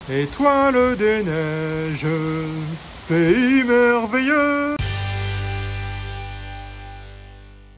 Étoile des neiges, pays merveilleux.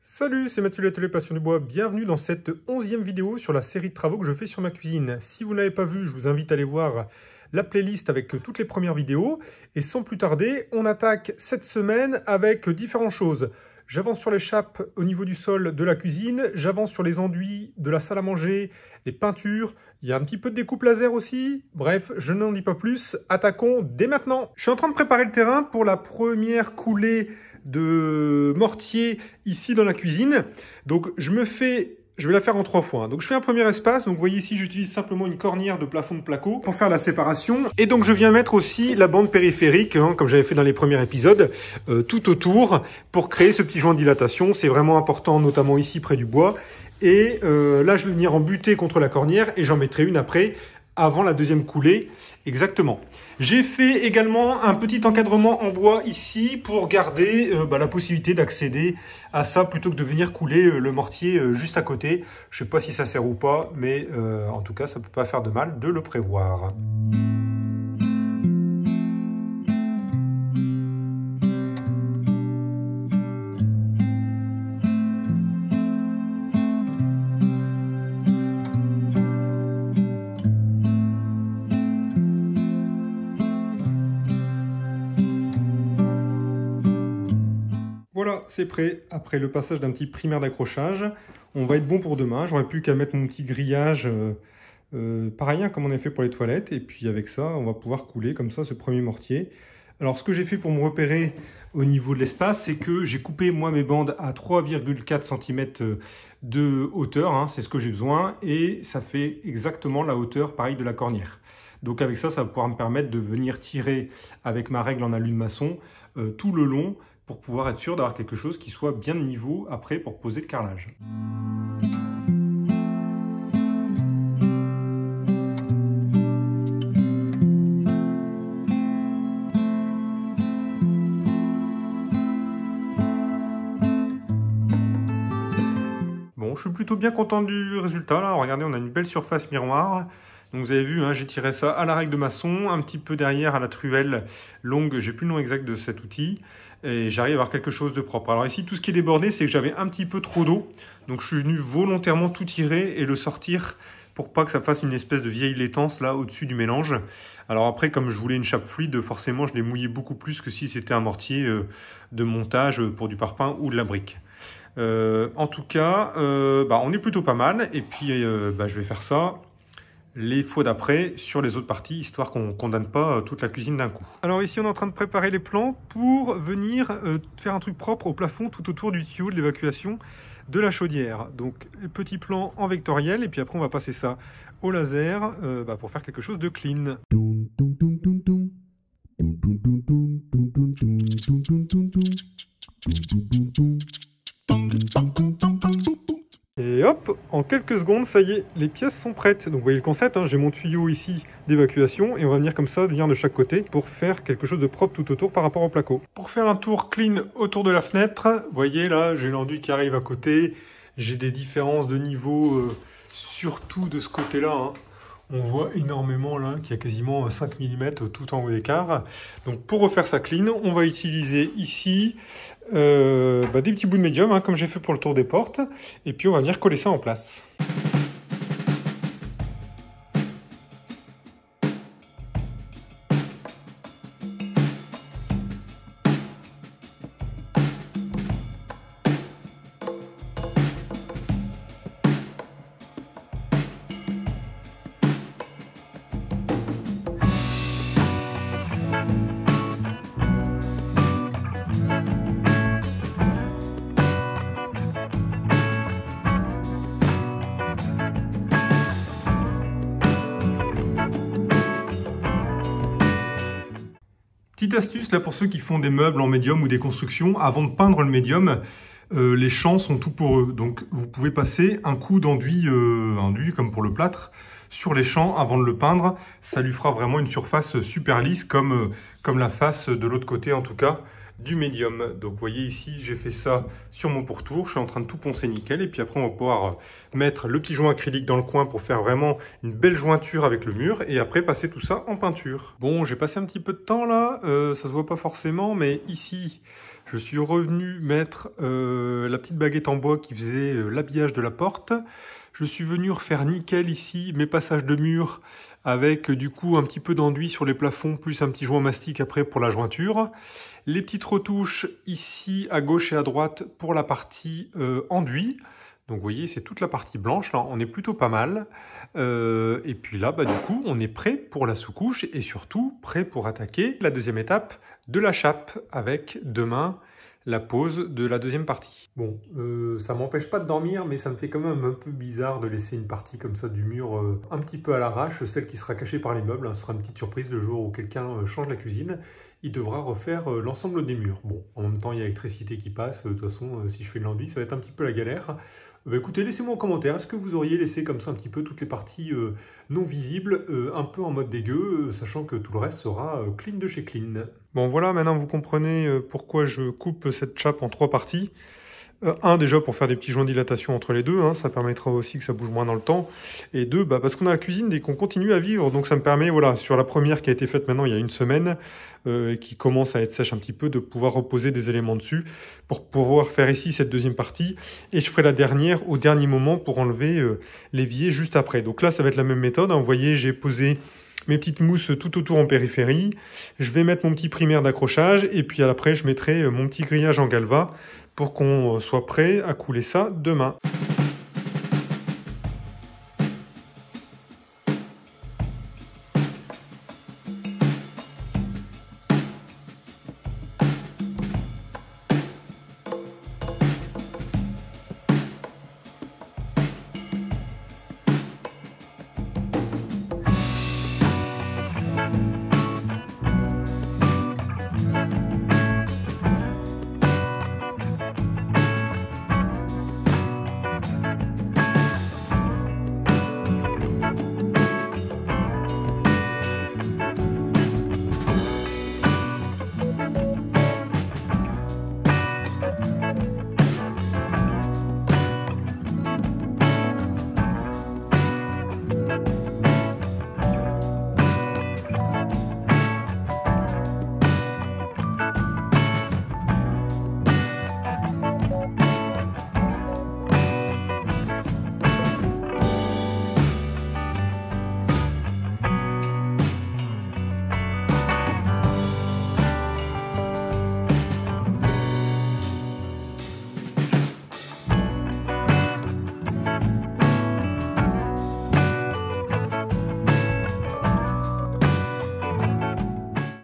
Salut, c'est Mathieu l'Atelier Passion du Bois. Bienvenue dans cette 11e vidéo sur la série de travaux que je fais sur ma cuisine. Si vous ne l'avez pas vu, je vous invite à aller voir la playlist avec toutes les premières vidéos. Et sans plus tarder, on attaque cette semaine avec différentes choses. J'avance sur l'échappe au niveau du sol de la cuisine, j'avance sur les enduits de la salle à manger, les peintures, il y a un petit peu de découpe laser aussi. Bref, je n'en dis pas plus, attaquons dès maintenant. Je suis en train de préparer le terrain pour la première coulée de mortier ici dans la cuisine. Donc je vais la faire en 3 fois. Donc je fais un premier espace. Donc vous voyez ici, j'utilise simplement une cornière de plafond de placo pour faire la séparation. Et donc je viens mettre aussi la bande périphérique, comme j'avais fait dans les premiers épisodes, tout autour pour créer ce petit joint de dilatation. C'est vraiment important, notamment ici près du bois. Et là, je vais venir en buter contre la cornière et j'en mettrai une après, avant la deuxième coulée. Exactement. J'ai fait également un petit encadrement en bois ici pour garder la possibilité d'accéder à ça plutôt que de venir couler le mortier juste à côté. Je ne sais pas si ça sert ou pas, mais en tout cas, ça ne peut pas faire de mal de le prévoir. Voilà, c'est prêt. Après le passage d'un petit primaire d'accrochage, on va être bon pour demain. J'aurais plus qu'à mettre mon petit grillage pareil comme on a fait pour les toilettes. Et puis avec ça, on va pouvoir couler comme ça ce premier mortier. Alors ce que j'ai fait pour me repérer au niveau de l'espace, c'est que j'ai coupé moi mes bandes à 3,4 cm de hauteur. C'est ce que j'ai besoin. Et ça fait exactement la hauteur pareil de la cornière. Donc avec ça, ça va pouvoir me permettre de venir tirer avec ma règle en alu de maçon tout le long, pour pouvoir être sûr d'avoir quelque chose qui soit bien de niveau après pour poser le carrelage. Bon, je suis plutôt bien content du résultat là. Regardez, on a une belle surface miroir. Donc vous avez vu, j'ai tiré ça à la règle de maçon, un petit peu derrière à la truelle longue, j'ai plus le nom exact de cet outil, et j'arrive à avoir quelque chose de propre. Alors ici, tout ce qui est débordé, c'est que j'avais un petit peu trop d'eau, donc je suis venu volontairement tout tirer et le sortir pour pas que ça fasse une espèce de vieille laitance là au-dessus du mélange. Alors après, comme je voulais une chape fluide, forcément je l'ai mouillé beaucoup plus que si c'était un mortier de montage pour du parpaing ou de la brique. En tout cas, on est plutôt pas mal, et puis je vais faire ça les fois d'après sur les autres parties, histoire qu'on ne condamne pas toute la cuisine d'un coup. Alors ici, on est en train de préparer les plans pour venir faire un truc propre au plafond tout autour du tuyau de l'évacuation de la chaudière. Donc, petit plan en vectoriel, et puis après, on va passer ça au laser pour faire quelque chose de clean. Et hop, en quelques secondes, ça y est, les pièces sont prêtes. Donc vous voyez le concept, j'ai mon tuyau ici d'évacuation et on va venir comme ça, venir de chaque côté pour faire quelque chose de propre tout autour par rapport au placo. Pour faire un tour clean autour de la fenêtre, vous voyez là, j'ai l'enduit qui arrive à côté, j'ai des différences de niveau surtout de ce côté-là. On voit énormément là qu'il y a quasiment 5 mm tout en haut d'écart. Donc pour refaire ça clean, on va utiliser ici des petits bouts de médium, comme j'ai fait pour le tour des portes. Et puis on va venir coller ça en place. Petite astuce là pour ceux qui font des meubles en médium ou des constructions, avant de peindre le médium, les champs sont tout poreux. Donc vous pouvez passer un coup d'enduit, comme pour le plâtre, sur les champs avant de le peindre. Ça lui fera vraiment une surface super lisse comme la face de l'autre côté en tout cas du médium. Donc vous voyez ici, j'ai fait ça sur mon pourtour, je suis en train de tout poncer nickel et puis après on va pouvoir mettre le petit joint acrylique dans le coin pour faire vraiment une belle jointure avec le mur et après passer tout ça en peinture. Bon, j'ai passé un petit peu de temps là, ça se voit pas forcément, mais ici je suis revenu mettre la petite baguette en bois qui faisait l'habillage de la porte. Je suis venu refaire nickel ici mes passages de mur avec du coup un petit peu d'enduit sur les plafonds plus un petit joint mastic après pour la jointure. Les petites retouches ici à gauche et à droite pour la partie enduit. Donc vous voyez, c'est toute la partie blanche, là on est plutôt pas mal. Et puis là, du coup, on est prêt pour la sous-couche et surtout prêt pour attaquer la deuxième étape de la chape avec demain la pose de la deuxième partie. Bon, ça m'empêche pas de dormir, mais ça me fait quand même un peu bizarre de laisser une partie comme ça du mur un petit peu à l'arrache, celle qui sera cachée par les meubles. Ce sera une petite surprise le jour où quelqu'un change la cuisine. Il devra refaire l'ensemble des murs. Bon, en même temps, il y a l'électricité qui passe. De toute façon, si je fais de l'enduit, ça va être un petit peu la galère. Écoutez, laissez-moi en commentaire, est-ce que vous auriez laissé comme ça un petit peu toutes les parties non visibles, un peu en mode dégueu, sachant que tout le reste sera clean de chez clean. Bon voilà, maintenant vous comprenez pourquoi je coupe cette chape en 3 parties. Un, déjà pour faire des petits joints de dilatation entre les deux, ça permettra aussi que ça bouge moins dans le temps. Et deux, parce qu'on a la cuisine et qu'on continue à vivre, donc ça me permet, voilà, sur la première qui a été faite maintenant il y a une semaine, et qui commence à être sèche un petit peu, de pouvoir reposer des éléments dessus pour pouvoir faire ici cette deuxième partie. Et je ferai la dernière au dernier moment pour enlever l'évier juste après. Donc là, ça va être la même méthode. Vous voyez, j'ai posé mes petites mousses tout autour en périphérie. Je vais mettre mon petit primaire d'accrochage et puis après, je mettrai mon petit grillage en galva pour qu'on soit prêt à couler ça demain.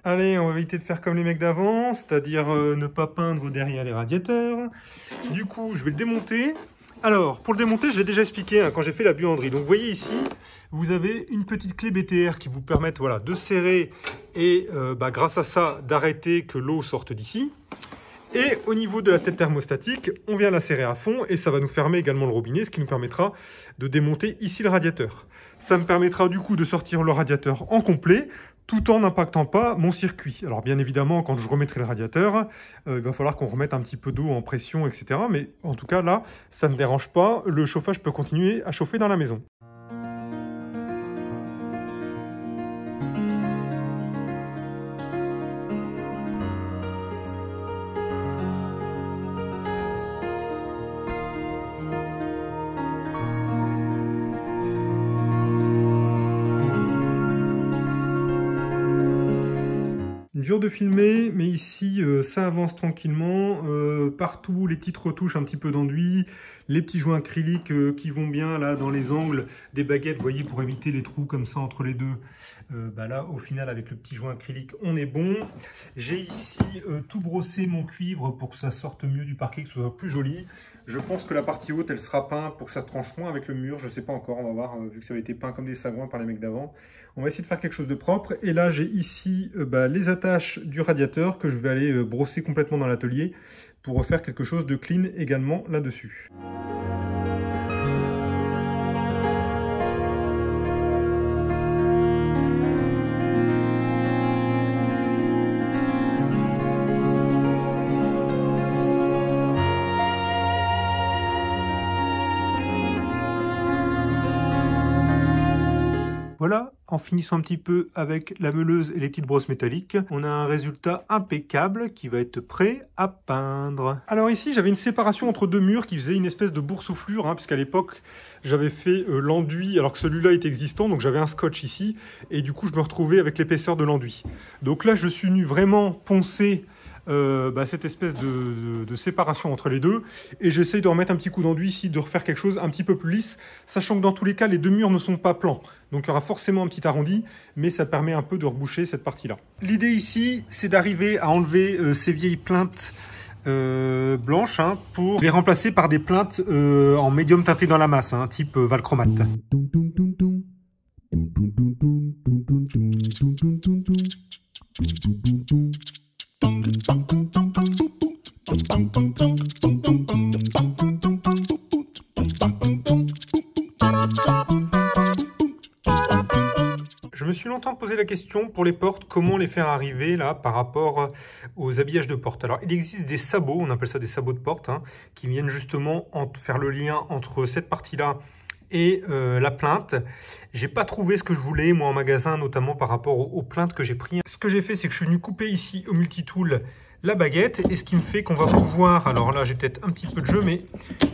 Allez, on va éviter de faire comme les mecs d'avant, c'est-à-dire ne pas peindre derrière les radiateurs. Du coup, je vais le démonter. Alors, pour le démonter, je l'ai déjà expliqué quand j'ai fait la buanderie. Donc, vous voyez ici, vous avez une petite clé BTR qui vous permet de serrer et grâce à ça, d'arrêter que l'eau sorte d'ici. Et au niveau de la tête thermostatique, on vient la serrer à fond et ça va nous fermer également le robinet, ce qui nous permettra de démonter ici le radiateur. Ça me permettra du coup de sortir le radiateur en complet, tout en n'impactant pas mon circuit. Alors bien évidemment, quand je remettrai le radiateur, il va falloir qu'on remette un petit peu d'eau en pression, etc. Mais en tout cas là, ça ne dérange pas, le chauffage peut continuer à chauffer dans la maison. Dur de filmer, mais ici ça avance tranquillement. Partout les petites retouches, un petit peu d'enduit, les petits joints acryliques qui vont bien là dans les angles des baguettes, vous voyez, pour éviter les trous comme ça entre les deux. Là au final avec le petit joint acrylique on est bon. J'ai ici tout brossé mon cuivre pour que ça sorte mieux du parquet, que ce soit plus joli. Je pense que la partie haute elle sera peinte pour que ça tranche moins avec le mur, je sais pas encore, on va voir, vu que ça avait été peint comme des sagouins par les mecs d'avant. On va essayer de faire quelque chose de propre. Et là j'ai ici les attaches du radiateur que je vais aller brosser complètement dans l'atelier pour refaire quelque chose de clean également là-dessus. en finissant un petit peu avec la meuleuse et les petites brosses métalliques, on a un résultat impeccable qui va être prêt à peindre. Alors ici, j'avais une séparation entre deux murs qui faisait une espèce de boursouflure, hein, puisqu'à l'époque, j'avais fait l'enduit alors que celui-là est existant, donc j'avais un scotch ici, et du coup, je me retrouvais avec l'épaisseur de l'enduit. Donc là, je suis venu vraiment poncer cette espèce de séparation entre les deux, et j'essaye de remettre un petit coup d'enduit ici, de refaire quelque chose un petit peu plus lisse, sachant que dans tous les cas les deux murs ne sont pas plans, donc il y aura forcément un petit arrondi, mais ça permet un peu de reboucher cette partie là. L'idée ici, c'est d'arriver à enlever ces vieilles plinthes blanches, hein, pour les remplacer par des plinthes en médium teinté dans la masse, hein, type Valchromate. Je me suis longtemps posé la question pour les portes, comment les faire arriver là par rapport aux habillages de porte. Alors il existe des sabots, on appelle ça des sabots de porte, hein, qui viennent justement faire le lien entre cette partie-là et la plinthe. J'ai pas trouvé ce que je voulais moi en magasin, notamment par rapport aux plinthes que j'ai pris. Ce que j'ai fait, c'est que je suis venu couper ici au multitool la baguette, et ce qui me fait qu'on va pouvoir, alors là j'ai peut-être un petit peu de jeu, mais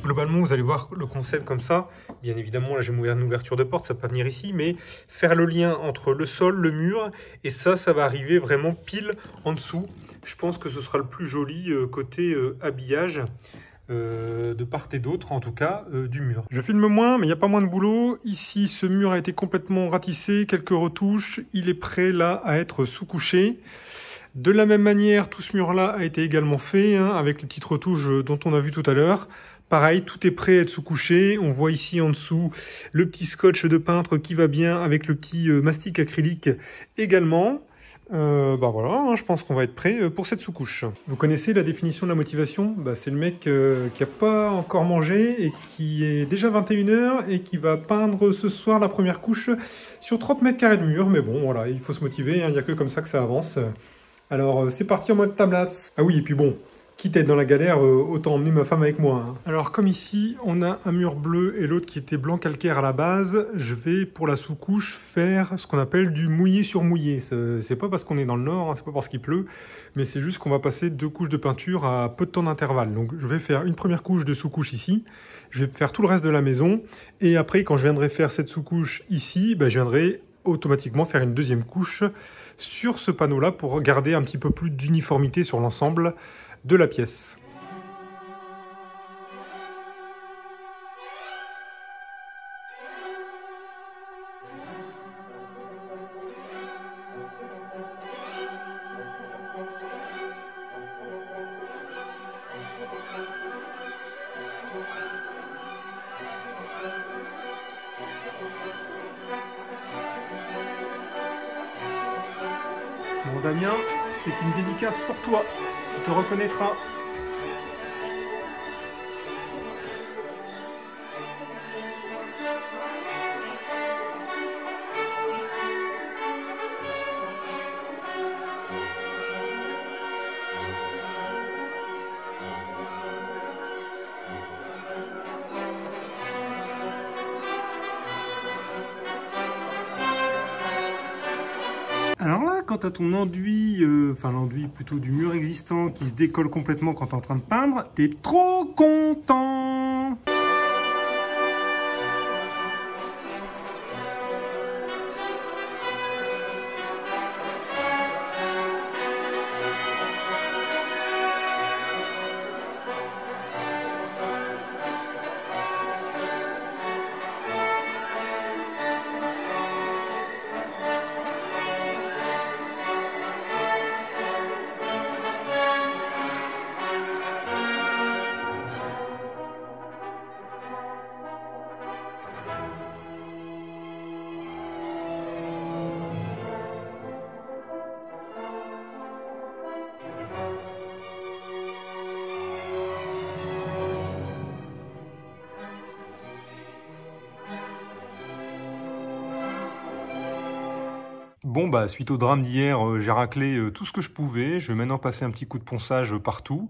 globalement vous allez voir le concept comme ça. Bien évidemment là j'ai une ouverture de porte, ça peut pas venir ici, mais faire le lien entre le sol, le mur, et ça va arriver vraiment pile en dessous. Je pense que ce sera le plus joli côté habillage. De part et d'autre, en tout cas, du mur. Je filme moins, mais il n'y a pas moins de boulot. Ici, ce mur a été complètement ratissé, quelques retouches. Il est prêt, là, à être sous-couché. De la même manière, tout ce mur-là a été également fait, hein, avec les petites retouches dont on a vu tout à l'heure. Pareil, tout est prêt à être sous-couché. On voit ici en dessous le petit scotch de peintre qui va bien avec le petit mastic acrylique également. Voilà, hein, je pense qu'on va être prêt pour cette sous-couche. Vous connaissez la définition de la motivation? C'est le mec qui n'a pas encore mangé et qui est déjà 21 h et qui va peindre ce soir la première couche sur 30 mètres carrés de mur. Mais bon, voilà, il faut se motiver, hein, il n'y a que comme ça que ça avance. Alors, c'est parti en mode timelapse. Ah oui, et puis bon, quitte à être dans la galère, autant emmener ma femme avec moi, hein. Alors comme ici, on a un mur bleu et l'autre qui était blanc calcaire à la base, je vais pour la sous-couche faire ce qu'on appelle du mouillé sur mouillé. C'est pas parce qu'on est dans le nord, hein, c'est pas parce qu'il pleut, mais c'est juste qu'on va passer 2 couches de peinture à peu de temps d'intervalle. Donc je vais faire une première couche de sous-couche ici, je vais faire tout le reste de la maison, et après quand je viendrai faire cette sous-couche ici, je viendrai automatiquement faire une deuxième couche sur ce panneau-là pour garder un petit peu plus d'uniformité sur l'ensemble de la pièce. Bon Damien, c'est une dédicace pour toi, tu te reconnaîtras. Alors là, quand tu as ton enduit, l'enduit plutôt du mur existant qui se décolle complètement quand tu es en train de peindre, tu es trop content! Bon, suite au drame d'hier, j'ai raclé tout ce que je pouvais. Je vais maintenant passer un petit coup de ponçage partout.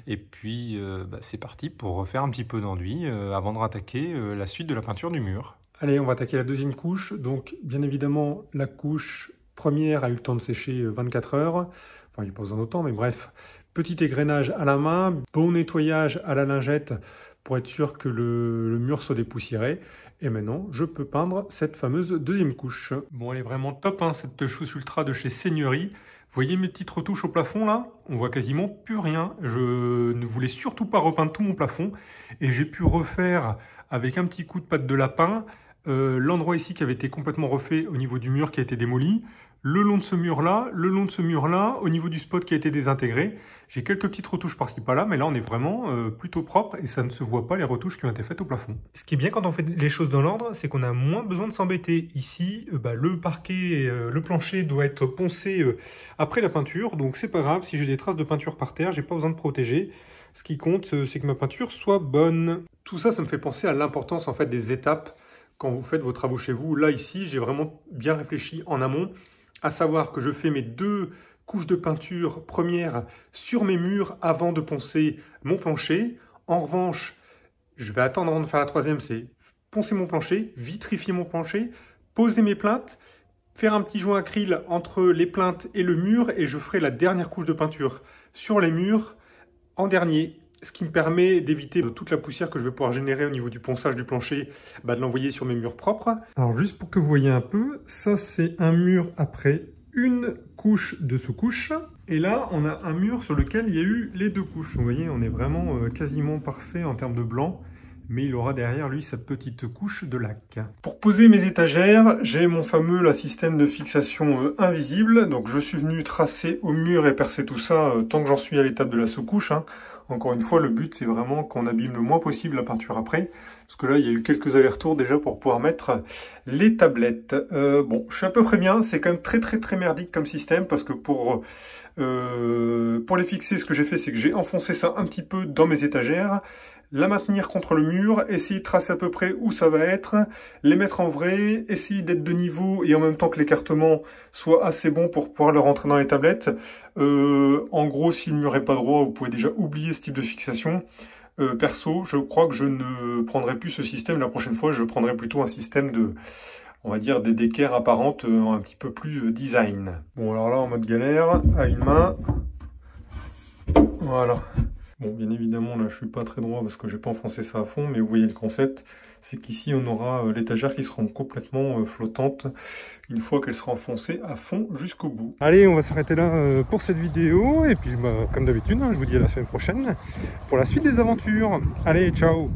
Et puis, c'est parti pour refaire un petit peu d'enduit avant de rattaquer la suite de la peinture du mur. Allez, on va attaquer la deuxième couche. Donc, bien évidemment, la couche première a eu le temps de sécher 24 heures. Enfin, il n'y a pas besoin d'autant, mais bref. Petit égrenage à la main, bon nettoyage à la lingette pour être sûr que le mur soit dépoussiéré. Et maintenant, je peux peindre cette fameuse deuxième couche. Bon, elle est vraiment top, hein, cette chausse ultra de chez Seigneurie. Vous voyez mes petites retouches au plafond là? On voit quasiment plus rien. Je ne voulais surtout pas repeindre tout mon plafond. Et j'ai pu refaire avec un petit coup de pâte de lapin l'endroit ici qui avait été complètement refait au niveau du mur qui a été démoli, le long de ce mur-là, le long de ce mur-là, au niveau du spot qui a été désintégré. J'ai quelques petites retouches par-ci par-là, mais là on est vraiment plutôt propre et ça ne se voit pas les retouches qui ont été faites au plafond. Ce qui est bien quand on fait les choses dans l'ordre, c'est qu'on a moins besoin de s'embêter. Ici, le parquet, le plancher doit être poncé après la peinture, donc c'est pas grave, si j'ai des traces de peinture par terre, j'ai pas besoin de protéger. Ce qui compte, c'est que ma peinture soit bonne. Tout ça, ça me fait penser à l'importance en fait des étapes quand vous faites vos travaux chez vous. Là, ici, j'ai vraiment bien réfléchi en amont, à savoir que je fais mes 2 couches de peinture première sur mes murs avant de poncer mon plancher. En revanche, je vais attendre avant de faire la troisième, c'est poncer mon plancher, vitrifier mon plancher, poser mes plinthes, faire un petit joint acryl entre les plinthes et le mur, et je ferai la dernière couche de peinture sur les murs en dernier. Ce qui me permet d'éviter toute la poussière que je vais pouvoir générer au niveau du ponçage du plancher, de l'envoyer sur mes murs propres. Alors juste pour que vous voyez un peu, ça c'est un mur après une couche de sous-couche. Et là, on a un mur sur lequel il y a eu les 2 couches. Vous voyez, on est vraiment quasiment parfait en termes de blanc. Mais il aura derrière lui sa petite couche de laque. Pour poser mes étagères, j'ai mon fameux système de fixation invisible. Donc je suis venu tracer au mur et percer tout ça tant que j'en suis à l'étape de la sous-couche. Encore une fois, le but c'est vraiment qu'on abîme le moins possible la peinture après. Parce que là, il y a eu quelques allers-retours déjà pour pouvoir mettre les tablettes. Bon, je suis à peu près bien. C'est quand même très merdique comme système. Parce que pour les fixer, ce que j'ai fait, c'est que j'ai enfoncé ça un petit peu dans mes étagères. La maintenir contre le mur, essayer de tracer à peu près où ça va être, les mettre en vrai, essayer d'être de niveau et en même temps que l'écartement soit assez bon pour pouvoir le rentrer dans les tablettes. En gros, si le mur n'est pas droit, vous pouvez déjà oublier ce type de fixation. Perso, je crois que je ne prendrai plus ce système. La prochaine fois, je prendrai plutôt un système de, on va dire, d'équerre apparente, un petit peu plus design. Bon, alors là, en mode galère, à une main. Voilà. Bon, bien évidemment, là, je suis pas très droit parce que j'ai pas enfoncé ça à fond, mais vous voyez le concept, c'est qu'ici, on aura l'étagère qui sera complètement flottante une fois qu'elle sera enfoncée à fond jusqu'au bout. Allez, on va s'arrêter là pour cette vidéo, et puis, comme d'habitude, je vous dis à la semaine prochaine pour la suite des aventures. Allez, ciao!